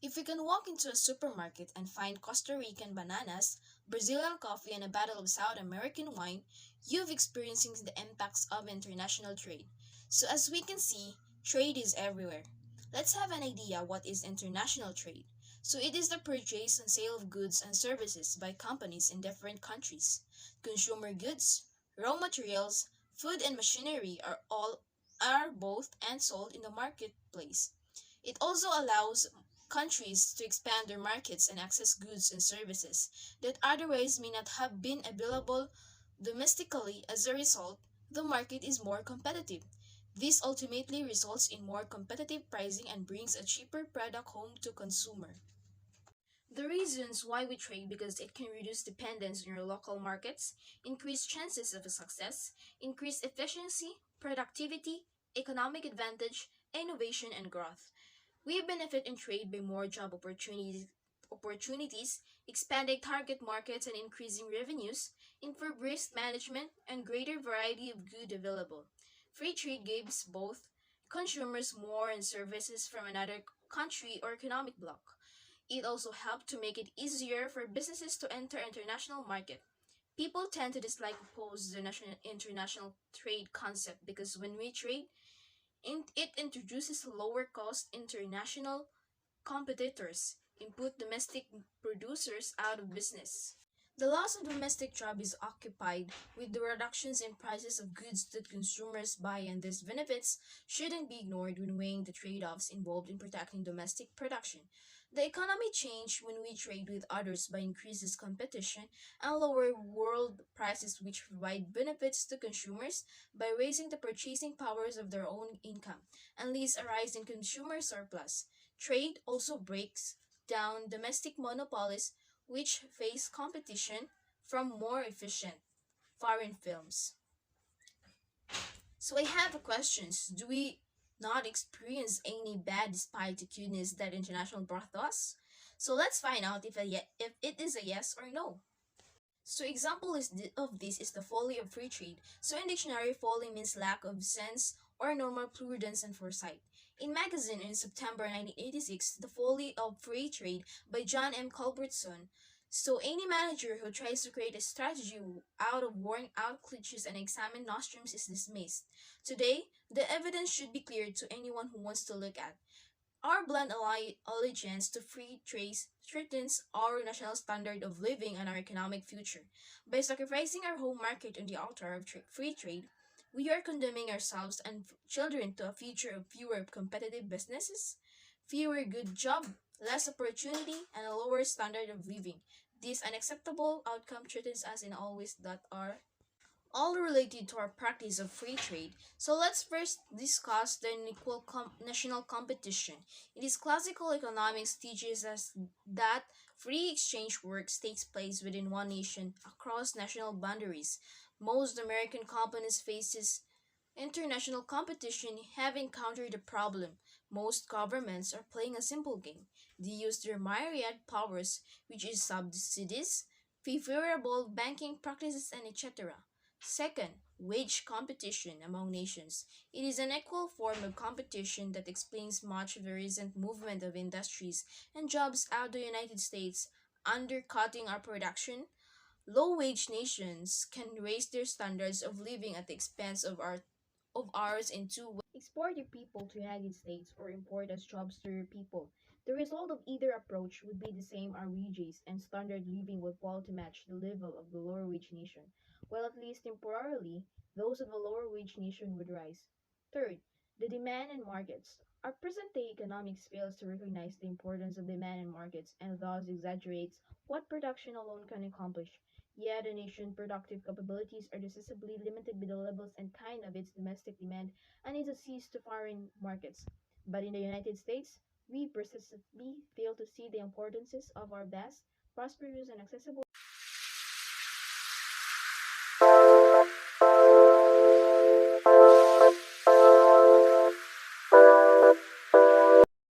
If you can walk into a supermarket and find Costa Rican bananas, Brazilian coffee, and a bottle of South American wine, you've experiencing the impacts of international trade. So as we can see, trade is everywhere. Let's have an idea what is international trade. So it is the purchase and sale of goods and services by companies in different countries. Consumer goods, raw materials, food and machinery are both and sold in the marketplace. It also allows countries to expand their markets and access goods and services that otherwise may not have been available domestically. As a result, the market is more competitive. This ultimately results in more competitive pricing and brings a cheaper product home to consumer. The reasons why we trade because it can reduce dependence on your local markets, increase chances of success, increase efficiency, productivity, economic advantage, innovation, and growth. We benefit in trade by more job opportunities, expanding target markets and increasing revenues, improved risk management, and greater variety of good available. Free trade gives both consumers more and services from another country or economic bloc. It also helped to make it easier for businesses to enter international market. People tend to dislike oppose the international trade concept because when we trade, it introduces lower cost international competitors and put domestic producers out of business. The loss of domestic job is occupied with the reductions in prices of goods that consumers buy, and these benefits shouldn't be ignored when weighing the trade-offs involved in protecting domestic production. The economy changes when we trade with others by increases competition and lower world prices, which provide benefits to consumers by raising the purchasing powers of their own income and leads a rise in consumer surplus. Trade also breaks down domestic monopolies which face competition from more efficient foreign films. So I have a questions. Do we not experience any bad despite the cuteness that international brought us? So let's find out if it is a yes or no. So example of this is the folly of free trade. So in dictionary, folly means lack of sense or normal prudence and foresight. In magazine in September 1986, The Folly of Free Trade by John M. Culbertson. So any manager who tries to create a strategy out of worn out cliches and examine nostrums is dismissed. Today, the evidence should be clear to anyone who wants to look at. Our blind allegiance to free trade threatens our national standard of living and our economic future. By sacrificing our home market on the altar of free trade, we are condemning ourselves and children to a future of fewer competitive businesses, fewer good jobs, less opportunity, and a lower standard of living. This unacceptable outcome threatens us in all ways that are all related to our practice of free trade. So let's first discuss the unequal national competition. It is classical economics teaches us that free exchange works takes place within one nation across national boundaries. Most American companies faces international competition have encountered the problem. Most governments are playing a simple game. They use their myriad powers, which is subsidies, favorable banking practices, and etc. Second, wage competition among nations. It is an equal form of competition that explains much of the recent movement of industries and jobs out of the United States, undercutting our production. Low-wage nations can raise their standards of living at the expense of ours in two ways. Export your people to United States or import as jobs to your people. The result of either approach would be the same our wages and standard living would fall to match the level of the lower wage nation, while at least temporarily those of the lower wage nation would rise. Third, the demand and markets. Our present-day economics fails to recognize the importance of demand and markets and thus exaggerates what production alone can accomplish. Yet a nation's productive capabilities are decisively limited by the levels and kind of its domestic demand and its access to foreign markets. But in the United States, we persistently fail to see the importances of our vast, prosperous, and accessible